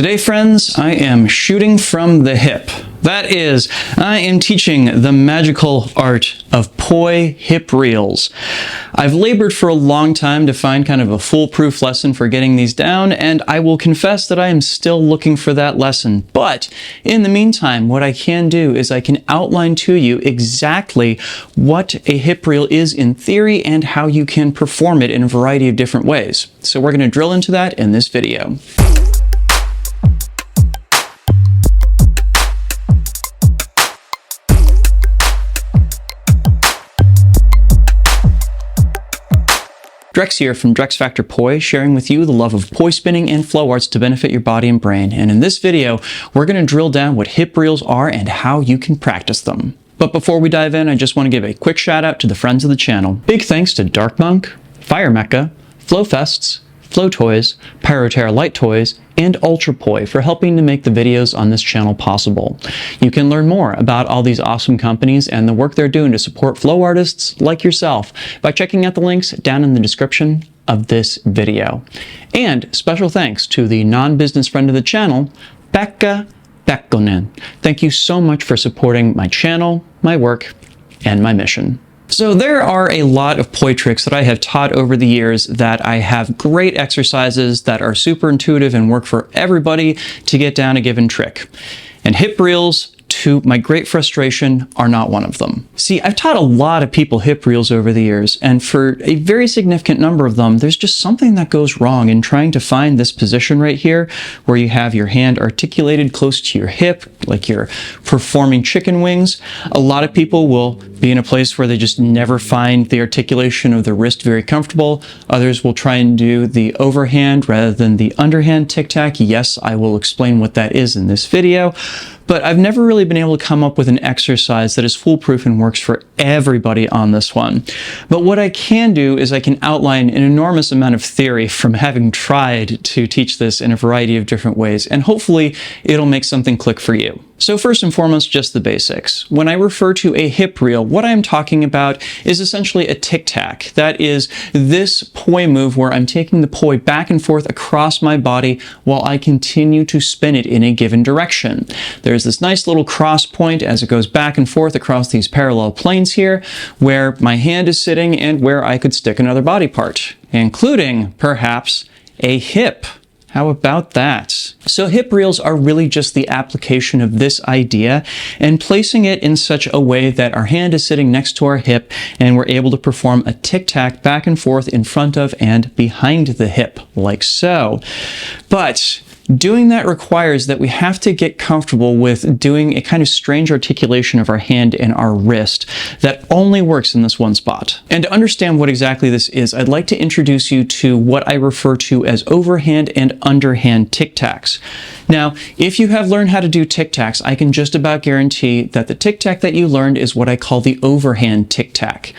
Today, friends, I am shooting from the hip. That is, I am teaching the magical art of poi hip reels. I've labored for a long time to find kind of a foolproof lesson for getting these down, and I will confess that I am still looking for that lesson. But in the meantime, what I can do is I can outline to you exactly what a hip reel is in theory and how you can perform it in a variety of different ways. So we're going to drill into that in this video. Drex here from DrexFactor Poi, sharing with you the love of poi spinning and flow arts to benefit your body and brain. And in this video, we're going to drill down what hip reels are and how you can practice them. But before we dive in, I just want to give a quick shout out to the friends of the channel. Big thanks to Dark Monk, Fire Mecca, Flow Fests, Flow Toys, Pyroterra Light Toys, and Ultra Poi for helping to make the videos on this channel possible. You can learn more about all these awesome companies and the work they're doing to support flow artists like yourself by checking out the links down in the description of this video. And special thanks to the non-business friend of the channel, Pekha Pekkonen. Thank you so much for supporting my channel, my work, and my mission. So there are a lot of poi tricks that I have taught over the years that I have great exercises that are super intuitive and work for everybody to get down a given trick. And hip reels, to my great frustration, are not one of them. See, I've taught a lot of people hip reels over the years, and for a very significant number of them, there's just something that goes wrong in trying to find this position right here, where you have your hand articulated close to your hip, like you're performing chicken wings. A lot of people will be in a place where they just never find the articulation of the wrist very comfortable. Others will try and do the overhand rather than the underhand tic tac. Yes, I will explain what that is in this video. But I've never really been able to come up with an exercise that is foolproof and works for everybody on this one. But what I can do is I can outline an enormous amount of theory from having tried to teach this in a variety of different ways, and hopefully it'll make something click for you. So first and foremost, just the basics. When I refer to a hip reel, what I'm talking about is essentially a tic-tac. That is this poi move where I'm taking the poi back and forth across my body while I continue to spin it in a given direction. There's this nice little cross point as it goes back and forth across these parallel planes here, where my hand is sitting and where I could stick another body part, including perhaps a hip. How about that? So hip reels are really just the application of this idea and placing it in such a way that our hand is sitting next to our hip and we're able to perform a tic-tac back and forth in front of and behind the hip, like so. But doing that requires that we have to get comfortable with doing a kind of strange articulation of our hand and our wrist that only works in this one spot. And to understand what exactly this is, I'd like to introduce you to what I refer to as overhand and underhand tic tacs. Now, if you have learned how to do tic tacs, I can just about guarantee that the tic tac that you learned is what I call the overhand tic tac.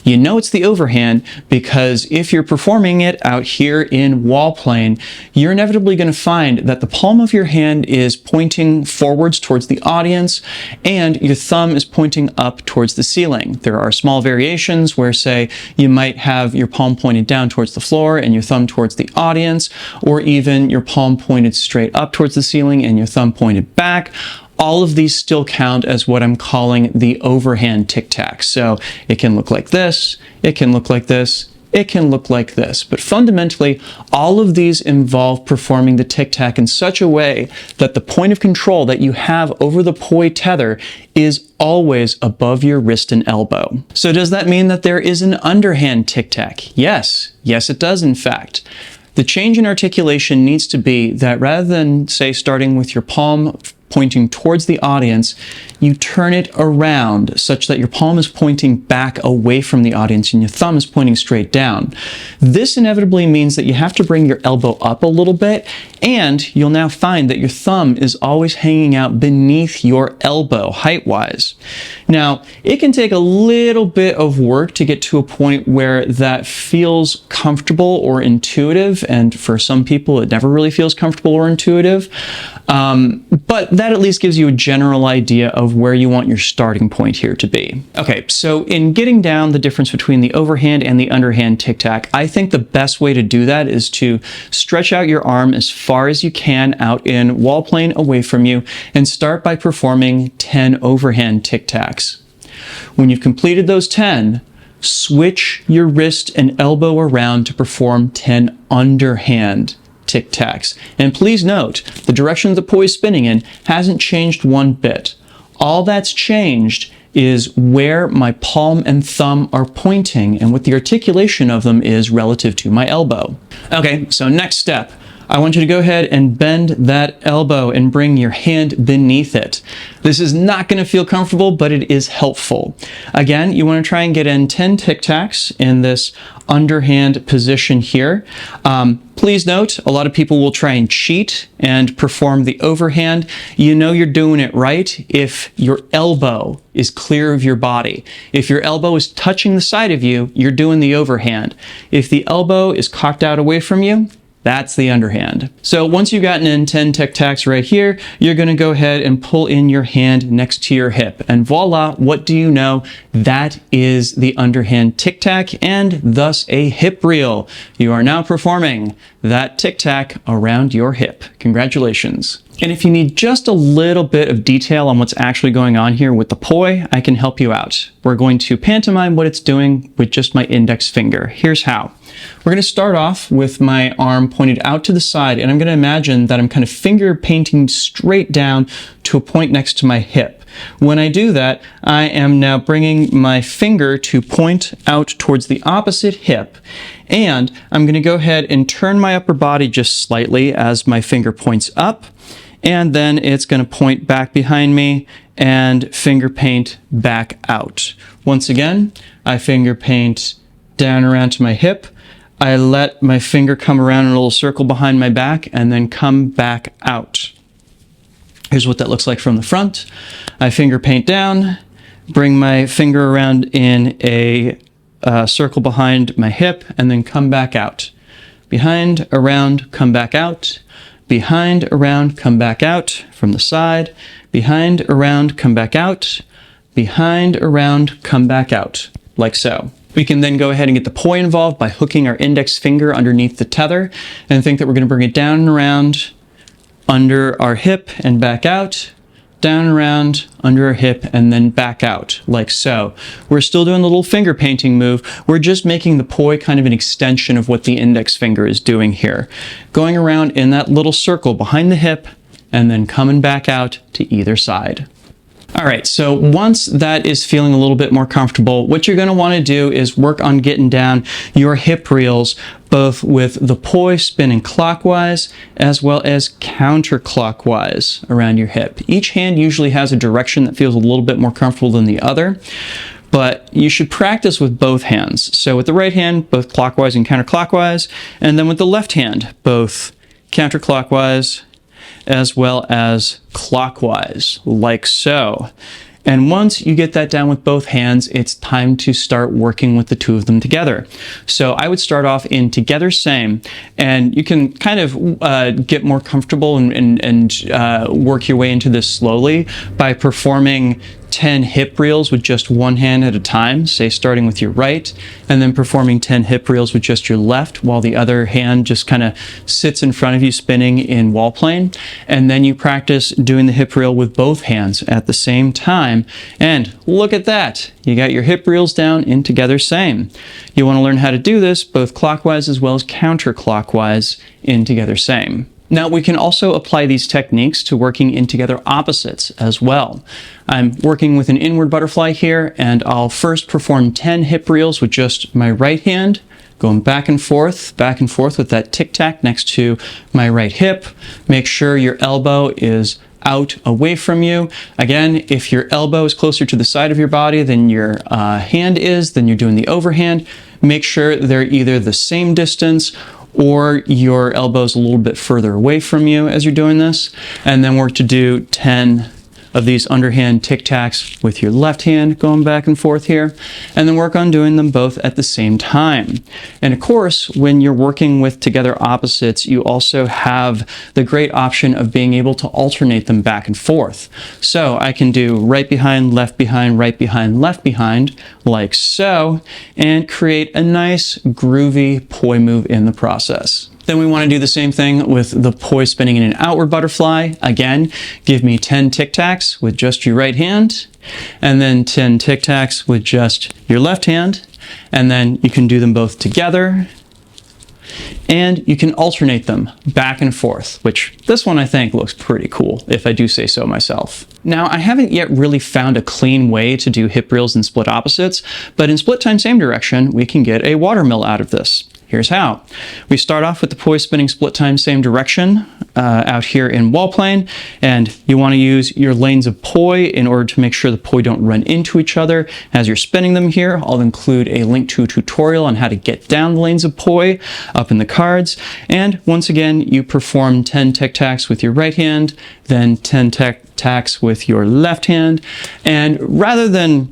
You know it's the overhand because if you're performing it out here in wall plane, you're inevitably going to find that the palm of your hand is pointing forwards towards the audience and your thumb is pointing up towards the ceiling. There are small variations where, say, you might have your palm pointed down towards the floor and your thumb towards the audience, or even your palm pointed straight up towards the ceiling and your thumb pointed back. All of these still count as what I'm calling the overhand tic tac. So it can look like this, it can look like this, it can look like this. But fundamentally, all of these involve performing the tic-tac in such a way that the point of control that you have over the poi tether is always above your wrist and elbow. So does that mean that there is an underhand tic-tac? Yes. Yes, it does, in fact. The change in articulation needs to be that rather than, say, starting with your palm pointing towards the audience, you turn it around such that your palm is pointing back away from the audience and your thumb is pointing straight down. This inevitably means that you have to bring your elbow up a little bit, and you'll now find that your thumb is always hanging out beneath your elbow height-wise. Now, it can take a little bit of work to get to a point where that feels comfortable or intuitive, and for some people it never really feels comfortable or intuitive. But that at least gives you a general idea of where you want your starting point here to be. Okay, so in getting down the difference between the overhand and the underhand tic tac, I think the best way to do that is to stretch out your arm as far as you can out in wall plane away from you and start by performing 10 overhand tic tacs. When you've completed those 10, switch your wrist and elbow around to perform 10 underhand tic tacs. And please note, the direction the poi is spinning in hasn't changed one bit. All that's changed is where my palm and thumb are pointing and what the articulation of them is relative to my elbow. Okay, so next step. I want you to go ahead and bend that elbow and bring your hand beneath it. This is not going to feel comfortable, but it is helpful. Again, you want to try and get in 10 tic tacs in this underhand position here. Please note, a lot of people will try and cheat and perform the overhand. You know you're doing it right if your elbow is clear of your body. If your elbow is touching the side of you, you're doing the overhand. If the elbow is cocked out away from you, that's the underhand. So once you've gotten in 10 tic tacs right here, you're going to go ahead and pull in your hand next to your hip. And voila, what do you know? That is the underhand tic tac and thus a hip reel. You are now performing that tic tac around your hip. Congratulations. And if you need just a little bit of detail on what's actually going on here with the poi, I can help you out. We're going to pantomime what it's doing with just my index finger. Here's how. We're going to start off with my arm pointed out to the side, and I'm going to imagine that I'm kind of finger painting straight down to a point next to my hip. When I do that, I am now bringing my finger to point out towards the opposite hip, and I'm going to go ahead and turn my upper body just slightly as my finger points up, and then it's going to point back behind me and finger paint back out. Once again, I finger paint down around to my hip. I let my finger come around in a little circle behind my back and then come back out. Here's what that looks like from the front. I finger paint down, bring my finger around in a circle behind my hip, and then come back out. Behind, around, come back out. Behind, around, come back out from the side. Behind, around, come back out. Behind, around, come back out, like so. We can then go ahead and get the poi involved by hooking our index finger underneath the tether and think that we're going to bring it down and around under our hip and back out, down and around under our hip and then back out, like so. We're still doing the little finger painting move. We're just making the poi kind of an extension of what the index finger is doing here. Going around in that little circle behind the hip and then coming back out to either side. All right, so once that is feeling a little bit more comfortable, what you're going to want to do is work on getting down your hip reels, both with the poi spinning clockwise as well as counterclockwise around your hip. Each hand usually has a direction that feels a little bit more comfortable than the other, but you should practice with both hands. So with the right hand, both clockwise and counterclockwise, and then with the left hand, both counterclockwise as well as clockwise, like so. And once you get that down with both hands, it's time to start working with the two of them together. So I would start off in together same, and you can kind of get more comfortable and work your way into this slowly by performing 10 hip reels with just one hand at a time, say starting with your right, and then performing 10 hip reels with just your left while the other hand just kind of sits in front of you spinning in wall plane. And then you practice doing the hip reel with both hands at the same time. And look at that, you got your hip reels down in together same. You want to learn how to do this both clockwise as well as counterclockwise in together same. Now we can also apply these techniques to working in together opposites as well. I'm working with an inward butterfly here, and I'll first perform 10 hip reels with just my right hand, going back and forth with that tic-tac next to my right hip. Make sure your elbow is out away from you. Again, if your elbow is closer to the side of your body than your hand is, then you're doing the overhand. Make sure they're either the same distance or your elbow's a little bit further away from you as you're doing this. And then work to do 10 of these underhand tic tacs with your left hand going back and forth here, and then work on doing them both at the same time. And of course, when you're working with together opposites, you also have the great option of being able to alternate them back and forth. So I can do right behind, left behind, right behind, left behind, like so, and create a nice groovy poi move in the process. Then we want to do the same thing with the poi spinning in an outward butterfly. Again, give me 10 tic tacs with just your right hand, and then 10 tic tacs with just your left hand, and then you can do them both together, and you can alternate them back and forth, which this one I think looks pretty cool, if I do say so myself. Now, I haven't yet really found a clean way to do hip reels and split opposites, but in split time same direction, we can get a watermill out of this. Here's how. We start off with the poi spinning split time same direction out here in wall plane, and you want to use your lanes of poi in order to make sure the poi don't run into each other as you're spinning them here. I'll include a link to a tutorial on how to get down the lanes of poi up in the cards. And once again, you perform 10 tic tacs with your right hand, then 10 tic tacs with your left hand, and rather than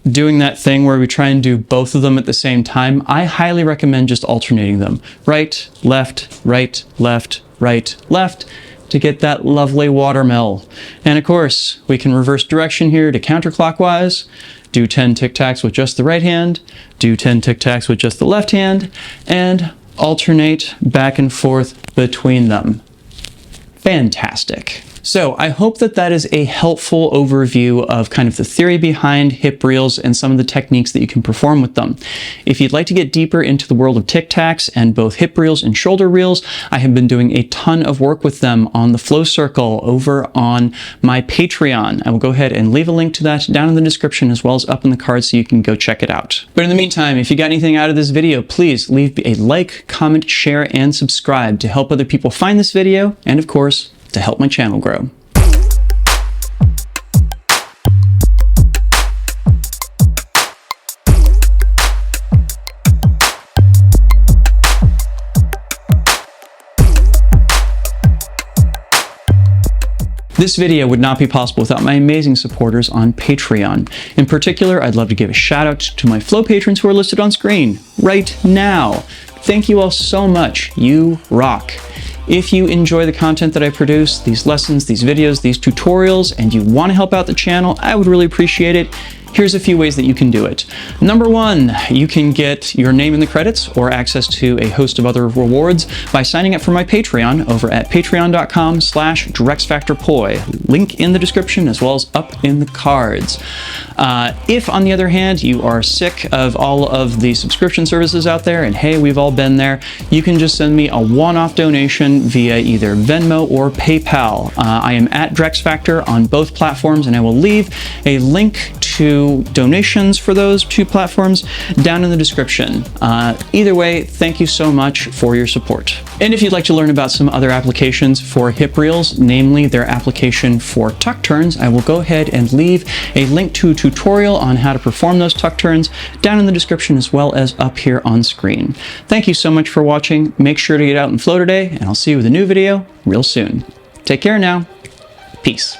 doing that thing where we try and do both of them at the same time, I highly recommend just alternating them. Right, left, right, left, right, left, to get that lovely watermill. And of course, we can reverse direction here to counterclockwise, do 10 tic tacs with just the right hand, do 10 tic tacs with just the left hand, and alternate back and forth between them. Fantastic. So I hope that that is a helpful overview of kind of the theory behind hip reels and some of the techniques that you can perform with them. If you'd like to get deeper into the world of tic tacs and both hip reels and shoulder reels, I have been doing a ton of work with them on the Flow Circle over on my Patreon. I will go ahead and leave a link to that down in the description as well as up in the card so you can go check it out. But in the meantime, if you got anything out of this video, please leave a like, comment, share, and subscribe to help other people find this video and, of course, to help my channel grow. This video would not be possible without my amazing supporters on Patreon. In particular, I'd love to give a shout out to my Flow patrons who are listed on screen right now. Thank you all so much. You rock. If you enjoy the content that I produce, these lessons, these videos, these tutorials, and you want to help out the channel, I would really appreciate it. Here's a few ways that you can do it. Number one, you can get your name in the credits or access to a host of other rewards by signing up for my Patreon over at patreon.com/DrexFactorPoi. Link in the description as well as up in the cards. If, on the other hand, you are sick of all of the subscription services out there, and hey, we've all been there, you can just send me a one-off donation via either Venmo or PayPal. I am at DrexFactor on both platforms, and I will leave a link to donations for those two platforms down in the description. Either way, thank you so much for your support. And if you'd like to learn about some other applications for hip reels, namely their application for tuck turns, I will go ahead and leave a link to a tutorial on how to perform those tuck turns down in the description as well as up here on screen. Thank you so much for watching. Make sure to get out and flow today, and I'll see you with a new video real soon. Take care now. Peace.